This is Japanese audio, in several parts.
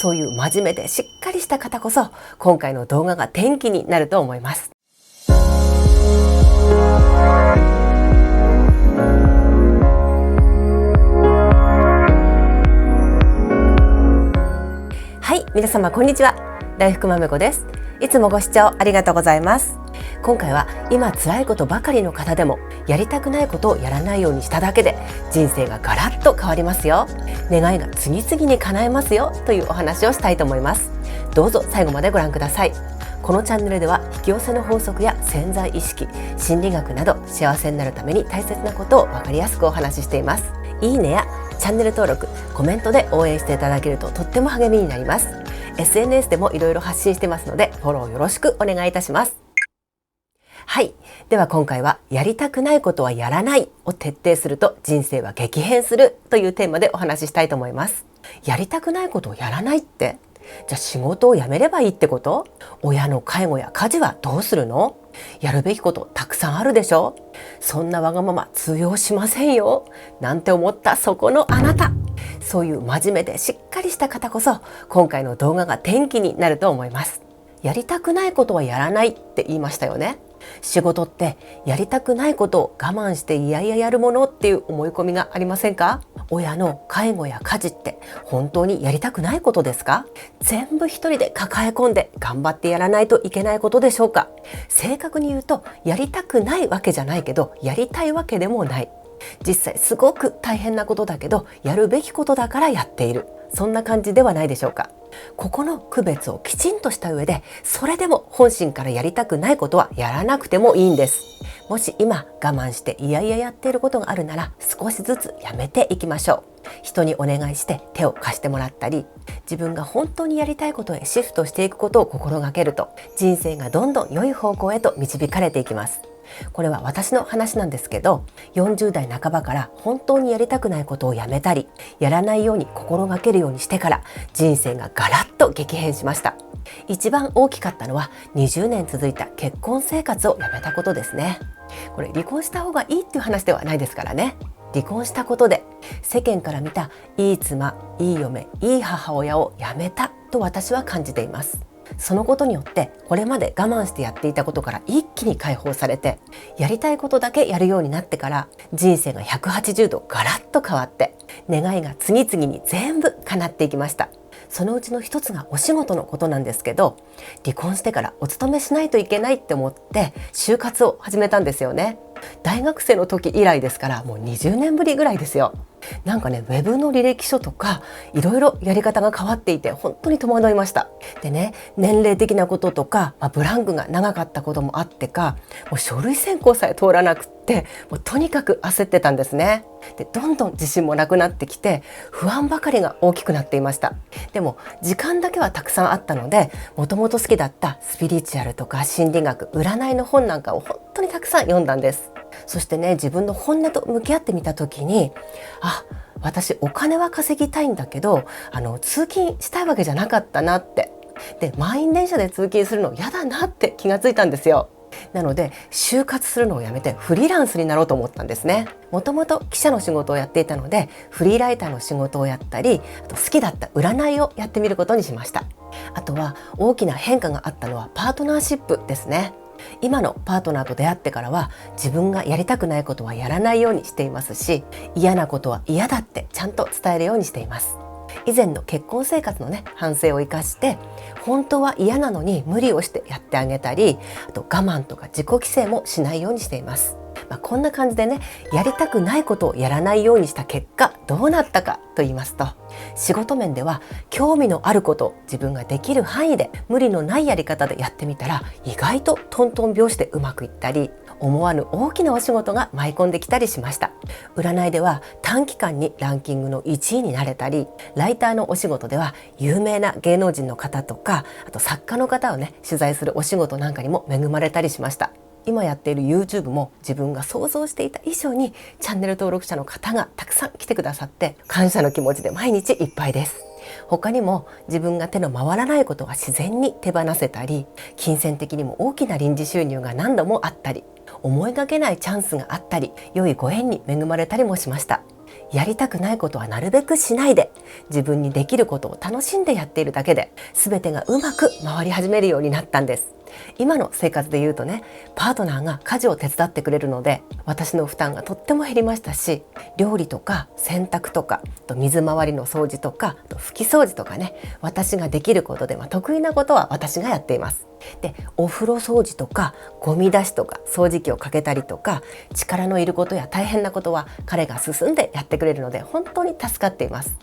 そういう真面目でしっかりした方こそ今回の動画が転機になると思います。はい、皆様こんにちは。大福まめこです。いつもご視聴ありがとうございます。今回は今辛いことばかりの方でもやりたくないことをやらないようにしただけで人生がガラッと変わりますよ。願いが次々に叶えますよというお話をしたいと思います。どうぞ最後までご覧ください。このチャンネルでは引き寄せの法則や潜在意識、心理学など幸せになるために大切なことを分かりやすくお話ししています。いいねやチャンネル登録、コメントで応援していただけるととっても励みになります。SNS でもいろいろ発信してますのでフォローよろしくお願いいたします。はい。では今回はやりたくないことはやらないを徹底すると人生は激変するというテーマでお話ししたいと思います。やりたくないことをやらないって、じゃあ仕事を辞めればいいってこと？親の介護や家事はどうするの？やるべきことたくさんあるでしょ？そんなわがまま通用しませんよなんて思ったそこのあなた。そういう真面目でしっかりした方こそ今回の動画が転機になると思います。やりたくないことはやらないって言いましたよね。仕事ってやりたくないことを我慢していやいややるものっていう思い込みがありませんか？親の介護や家事って本当にやりたくないことですか？全部一人で抱え込んで頑張ってやらないといけないことでしょうか？正確に言うとやりたくないわけじゃないけどやりたいわけでもない。実際すごく大変なことだけどやるべきことだからやっている。そんな感じではないでしょうか。ここの区別をきちんとした上でそれでも本心からやりたくないことはやらなくてもいいんです。もし今我慢していやいややっていることがあるなら少しずつやめていきましょう。人にお願いして手を貸してもらったり自分が本当にやりたいことへシフトしていくことを心がけると人生がどんどん良い方向へと導かれていきます。これは私の話なんですけど、40代半ばから本当にやりたくないことをやめたりやらないように心がけるようにしてから人生がガラッと激変しました。一番大きかったのは20年続いた結婚生活をやめたことですね。これ離婚した方がいいっていう話ではないですからね。離婚したことで世間から見たいい妻、いい嫁、いい母親をやめたと私は感じています。そのことによってこれまで我慢してやっていたことから一気に解放されてやりたいことだけやるようになってから人生が180度ガラッと変わって願いが次々に全部叶っていきました。そのうちの一つがお仕事のことなんですけど、離婚してからお勤めしないといけないって思って就活を始めたんですよね。大学生の時以来ですからもう20年ぶりぐらいですよ。なんかね、ウェブの履歴書とかいろいろやり方が変わっていて本当に戸惑いました。でね、年齢的なこととか、ブランクが長かったこともあってか、もう書類選考さえ通らなくってもうとにかく焦ってたんですね。で、どんどん自信もなくなってきて不安ばかりが大きくなっていました。でも時間だけはたくさんあったので、もともと好きだったスピリチュアルとか心理学、占いの本なんかを本当にたくさん読んだんです。そしてね、自分の本音と向き合ってみた時に、私お金は稼ぎたいんだけど通勤したいわけじゃなかったなって。で、満員電車で通勤するの嫌だなって気がついたんですよ。なので就活するのをやめてフリーランスになろうと思ったんですね。もともと記者の仕事をやっていたのでフリーライターの仕事をやったり、あと好きだった占いをやってみることにしました。あとは大きな変化があったのはパートナーシップですね。今のパートナーと出会ってからは自分がやりたくないことはやらないようにしていますし、嫌なことは嫌だってちゃんと伝えるようにしています。以前の結婚生活のね、反省を生かして本当は嫌なのに無理をしてやってあげたり、あと我慢とか自己規制もしないようにしています。こんな感じでね、やりたくないことをやらないようにした結果どうなったかと言いますと、仕事面では興味のあることを自分ができる範囲で無理のないやり方でやってみたら意外とトントン拍子でうまくいったり、思わぬ大きなお仕事が舞い込んできたりしました。占いでは短期間にランキングの1位になれたり、ライターのお仕事では有名な芸能人の方とか、あと作家の方をね取材するお仕事なんかにも恵まれたりしました。今やっている YouTube も自分が想像していた以上にチャンネル登録者の方がたくさん来てくださって感謝の気持ちで毎日いっぱいです。他にも自分が手の回らないことが自然に手放せたり、金銭的にも大きな臨時収入が何度もあったり、思いがけないチャンスがあったり、良いご縁に恵まれたりもしました。やりたくないことはなるべくしないで、自分にできることを楽しんでやっているだけで、全てがうまく回り始めるようになったんです。今の生活で言うとね、パートナーが家事を手伝ってくれるので、私の負担がとっても減りましたし、料理とか洗濯とか、水回りの掃除とか、拭き掃除とかね、私ができることで、得意なことは私がやっています。で、お風呂掃除とかゴミ出しとか掃除機をかけたりとか、力のいることや大変なことは彼が進んでやってくれるので、本当に助かっています。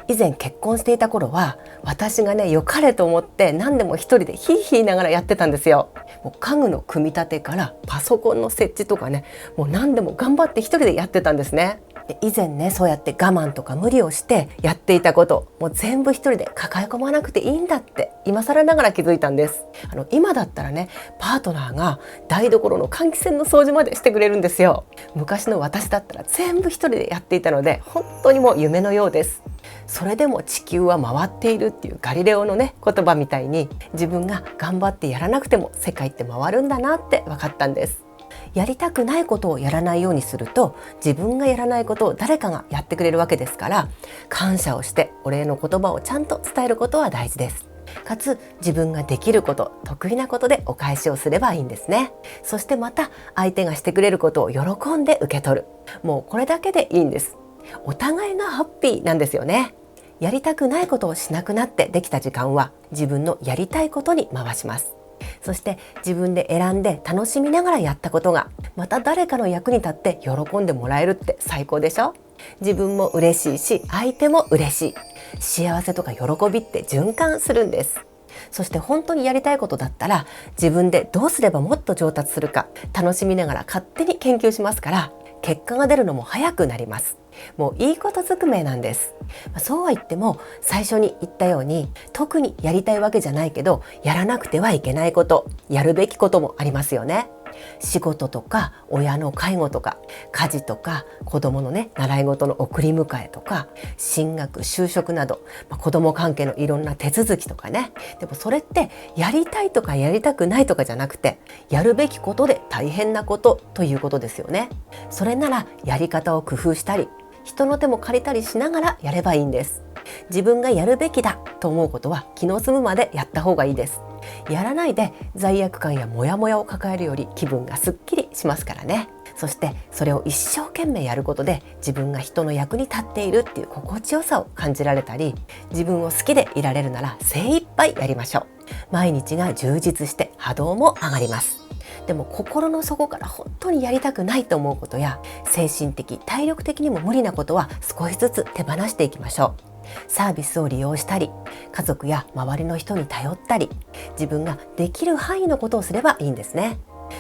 以前結婚していた頃は、私がね良かれと思って何でも一人でヒーヒー言いながらやってたんですよ。もう家具の組み立てからパソコンの設置とかね、もう何でも頑張って一人でやってたんですね。で、以前ねそうやって我慢とか無理をしてやっていたこと、もう全部一人で抱え込まなくていいんだって今更ながら気づいたんです。今だったらね、パートナーが台所の換気扇の掃除までしてくれるんですよ。昔の私だったら全部一人でやっていたので、本当にもう夢のようです。それでも地球は回っているっていうガリレオのね言葉みたいに、自分が頑張ってやらなくても世界って回るんだなって分かったんです。やりたくないことをやらないようにすると、自分がやらないことを誰かがやってくれるわけですから、感謝をしてお礼の言葉をちゃんと伝えることは大事です。かつ自分ができること、得意なことでお返しをすればいいんですね。そしてまた相手がしてくれることを喜んで受け取る、もうこれだけでいいんです。お互いがハッピーなんですよね。やりたくないことをしなくなってできた時間は、自分のやりたいことに回します。そして自分で選んで楽しみながらやったことが、また誰かの役に立って喜んでもらえるって最高でしょ。自分も嬉しいし、相手も嬉しい。幸せとか喜びって循環するんです。そして本当にやりたいことだったら、自分でどうすればもっと上達するか楽しみながら勝手に研究しますから、結果が出るのも早くなります。もういいことずくめなんです。そうは言っても、最初に言ったように、特にやりたいわけじゃないけど、やらなくてはいけないこと、やるべきこともありますよね。仕事とか親の介護とか、家事とか子供のね習い事の送り迎えとか、進学就職など、子供関係のいろんな手続きとかね。でもそれってやりたいとかやりたくないとかじゃなくて、やるべきことで大変なことということですよね。それならやり方を工夫したり、人の手も借りたりしながらやればいいんです。自分がやるべきだと思うことは気の済むまでやった方がいいです。やらないで罪悪感やモヤモヤを抱えるより気分がすっきりしますからね。そしてそれを一生懸命やることで、自分が人の役に立っているっていう心地よさを感じられたり、自分を好きでいられるなら精一杯やりましょう。毎日が充実して波動も上がります。でも心の底から本当にやりたくないと思うことや、精神的体力的にも無理なことは少しずつ手放していきましょう。サービスを利用したり、家族や周りの人に頼ったり、自分ができる範囲のことをすればいいんですね。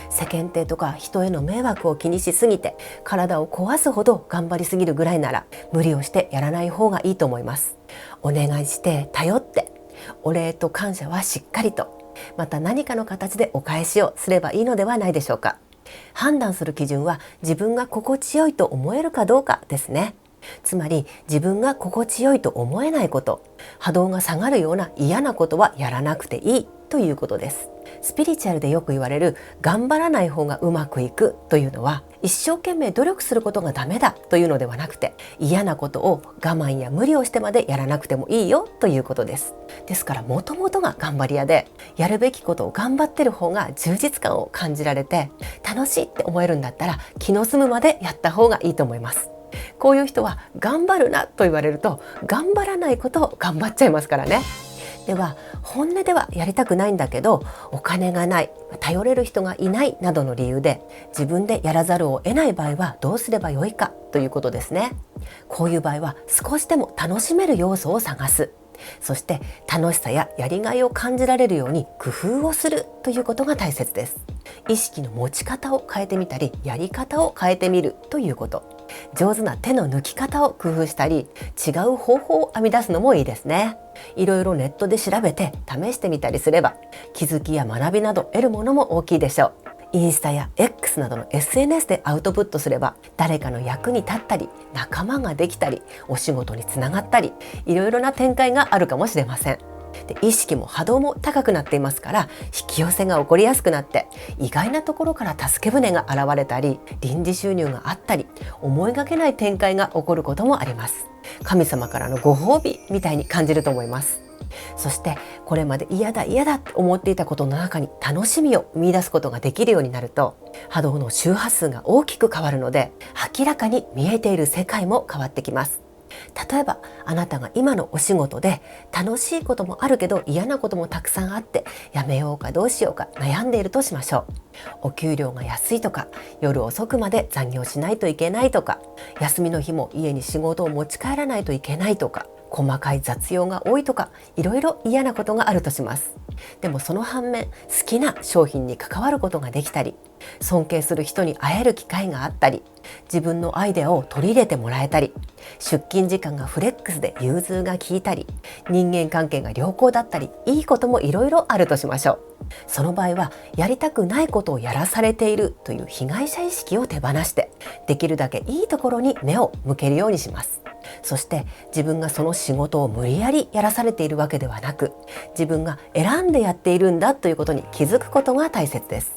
世間体とか人への迷惑を気にしすぎて体を壊すほど頑張りすぎるぐらいなら、無理をしてやらない方がいいと思います。お願いして頼って、お礼と感謝はしっかりと、また何かの形でお返しをすればいいのではないでしょうか。判断する基準は自分が心地よいと思えるかどうかですね。つまり自分が心地よいと思えないこと、波動が下がるような嫌なことはやらなくていいということです。スピリチュアルでよく言われる頑張らない方がうまくいくというのは、一生懸命努力することがダメだというのではなくて、嫌なことを我慢や無理をしてまでやらなくてもいいよということです。ですからもともとが頑張り屋で、やるべきことを頑張ってる方が充実感を感じられて楽しいって思えるんだったら、気の済むまでやった方がいいと思います。こういう人は頑張るなと言われると頑張らないことを頑張っちゃいますからね。では本音ではやりたくないんだけど、お金がない、頼れる人がいないなどの理由で自分でやらざるを得ない場合はどうすればよいかということですね。こういう場合は少しでも楽しめる要素を探す。そして楽しさややりがいを感じられるように工夫をするということが大切です。意識の持ち方を変えてみたり、やり方を変えてみるということ。上手な手の抜き方を工夫したり、違う方法を編み出すのもいいですね。いろいろネットで調べて試してみたりすれば、気づきや学びなど得るものも大きいでしょう。インスタや X などの SNS でアウトプットすれば、誰かの役に立ったり、仲間ができたり、お仕事につながったり、いろいろな展開があるかもしれません。で、意識も波動も高くなっていますから、引き寄せが起こりやすくなって、意外なところから助け舟が現れたり、臨時収入があったり、思いがけない展開が起こることもあります。神様からのご褒美みたいに感じると思います。そしてこれまで嫌だって思っていたことの中に楽しみを見出すことができるようになると、波動の周波数が大きく変わるので、明らかに見えている世界も変わってきます。例えばあなたが今のお仕事で楽しいこともあるけど嫌なこともたくさんあって、やめようかどうしようか悩んでいるとしましょう。お給料が安いとか、夜遅くまで残業しないといけないとか、休みの日も家に仕事を持ち帰らないといけないとか、細かい雑用が多いとか、いろいろ嫌なことがあるとします。でもその反面、好きな商品に関わることができたり、尊敬する人に会える機会があったり、自分のアイデアを取り入れてもらえたり、出勤時間がフレックスで融通が利いたり、人間関係が良好だったり、いいこともいろいろあるとしましょう。その場合は、やりたくないことをやらされているという被害者意識を手放して、できるだけいいところに目を向けるようにします。そして自分がその仕事を無理やりやらされているわけではなく、自分が選んでやっているんだということに気づくことが大切です。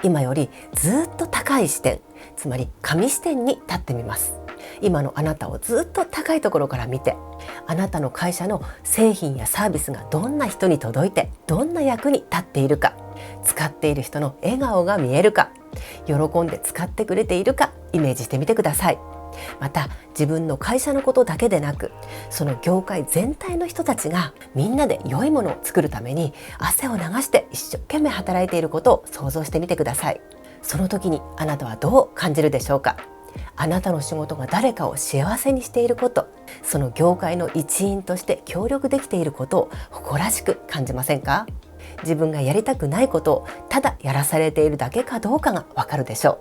今よりずっと高い視点、つまり神視点に立ってみます。今のあなたをずっと高いところから見て、あなたの会社の製品やサービスがどんな人に届いて、どんな役に立っているか、使っている人の笑顔が見えるか、喜んで使ってくれているか、イメージしてみてください。また自分の会社のことだけでなく、その業界全体の人たちがみんなで良いものを作るために汗を流して一生懸命働いていることを想像してみてください。その時にあなたはどう感じるでしょうか。あなたの仕事が誰かを幸せにしていること、その業界の一員として協力できていることを誇らしく感じませんか。自分がやりたくないことをただやらされているだけかどうかがわかるでしょう。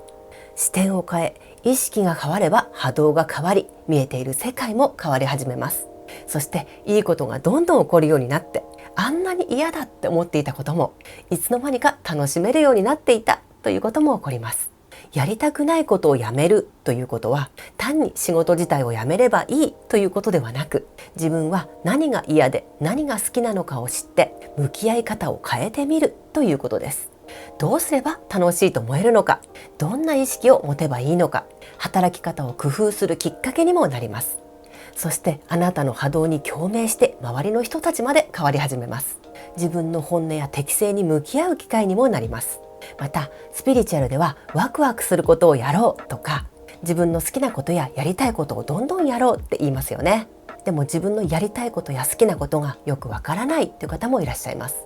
視点を変え、意識が変われば波動が変わり、見えている世界も変わり始めます。そしていいことがどんどん起こるようになって、あんなに嫌だって思っていたこともいつの間にか楽しめるようになっていたということも起こります。やりたくないことをやめるということは、単に仕事自体をやめればいいということではなく、自分は何が嫌で何が好きなのかを知って向き合い方を変えてみるということです。どうすれば楽しいと思えるのか、どんな意識を持てばいいのか、働き方を工夫するきっかけにもなります。そしてあなたの波動に共鳴して周りの人たちまで変わり始めます。自分の本音や適性に向き合う機会にもなります。またスピリチュアルではワクワクすることをやろうとか、自分の好きなことややりたいことをどんどんやろうって言いますよね。でも自分のやりたいことや好きなことがよくわからないという方もいらっしゃいます。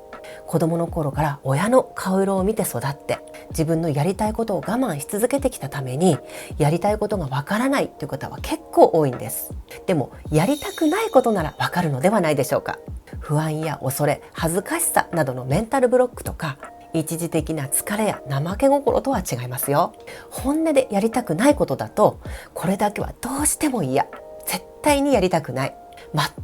子供の頃から親の顔色を見て育って、自分のやりたいことを我慢し続けてきたために、やりたいことがわからないという方は結構多いんです。でもやりたくないことならわかるのではないでしょうか。不安や恐れ、恥ずかしさなどのメンタルブロックとか、一時的な疲れや怠け心とは違いますよ。本音でやりたくないことだと、これだけはどうしても嫌、絶対にやりたくない、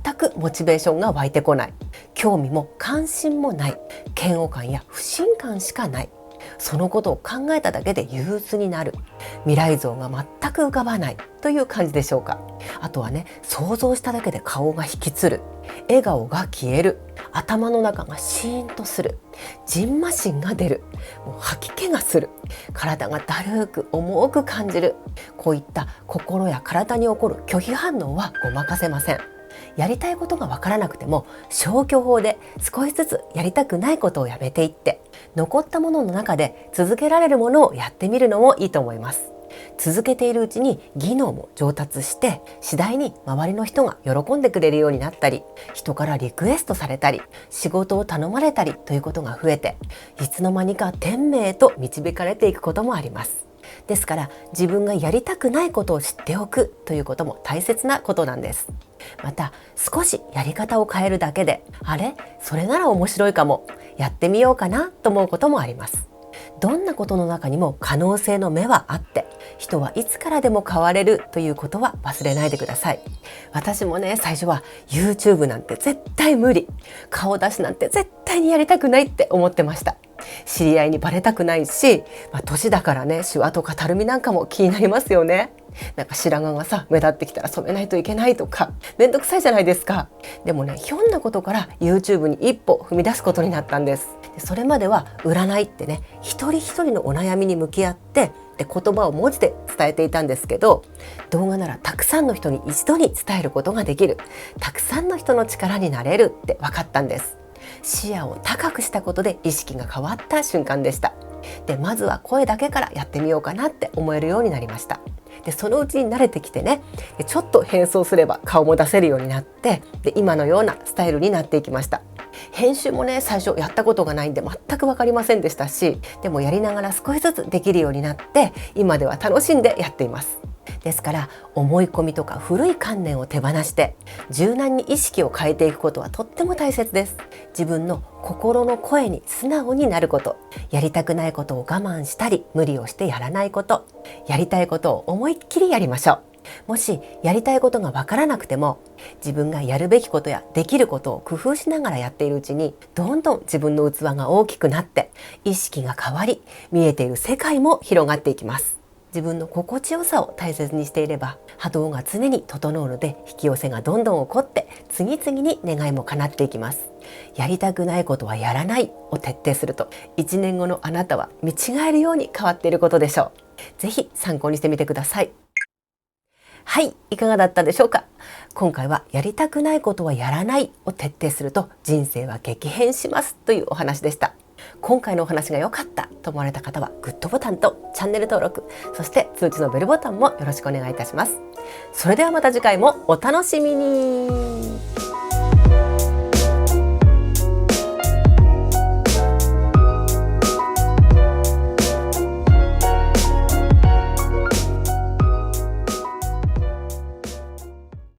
全くモチベーションが湧いてこない、興味も関心もない、嫌悪感や不信感しかない、そのことを考えただけで憂鬱になる、未来像が全く浮かばないという感じでしょうか。あとはね、想像しただけで顔が引きつる、笑顔が消える、頭の中がシーンとする、じんましんが出る、もう吐き気がする、体がだるく重く感じる、こういった心や体に起こる拒否反応はごまかせません。やりたいことがわからなくても、消去法で少しずつやりたくないことをやめていって、残ったものの中で続けられるものをやってみるのもいいと思います。続けているうちに技能も上達して、次第に周りの人が喜んでくれるようになったり、人からリクエストされたり、仕事を頼まれたりということが増えて、いつの間にか天命へと導かれていくこともあります。ですから自分がやりたくないことを知っておくということも大切なことなんです。また少しやり方を変えるだけで、あれそれなら面白いかも、やってみようかなと思うこともあります。どんなことの中にも可能性の目はあって、人はいつからでも変われるということは忘れないでください。私もね、最初は YouTube なんて絶対無理、顔出しなんて絶対にやりたくないって思ってました。知り合いにバレたくないし、年だからね、シワとかたるみなんかも気になりますよね。なんか白髪がさ目立ってきたら染めないといけないとかめんどくさいじゃないですか。でもね、ひょんなことから YouTube に一歩踏み出すことになったんです。それまでは占いってね、一人一人のお悩みに向き合って言葉を文字で伝えていたんですけど、動画ならたくさんの人に一度に伝えることができる、たくさんの人の力になれるって分かったんです。視野を高くしたことで意識が変わった瞬間でした。で、まずは声だけからやってみようかなって思えるようになりました。で、そのうちに慣れてきてね、ちょっと変装すれば顔も出せるようになって、で今のようなスタイルになっていきました。編集もね、最初やったことがないんで全く分かりませんでしたし、でもやりながら少しずつできるようになって、今では楽しんでやっています。ですから思い込みとか古い観念を手放して柔軟に意識を変えていくことはとっても大切です。自分の心の声に素直になること、やりたくないことを我慢したり無理をしてやらないこと、やりたいことを思いっきりやりましょう。もしやりたいことがわからなくても、自分がやるべきことやできることを工夫しながらやっているうちに、どんどん自分の器が大きくなって意識が変わり、見えている世界も広がっていきます。自分の心地よさを大切にしていれば波動が常に整うので、引き寄せがどんどん起こって次々に願いも叶っていきます。やりたくないことはやらないを徹底すると、1年後のあなたは見違えるように変わっていることでしょう。ぜひ参考にしてみてください。はい、いかがだったでしょうか。今回はやりたくないことはやらないを徹底すると人生は激変しますというお話でした。今回のお話が良かったと思われた方はグッドボタンとチャンネル登録、そして通知のベルボタンもよろしくお願いいたします。それではまた次回もお楽しみに。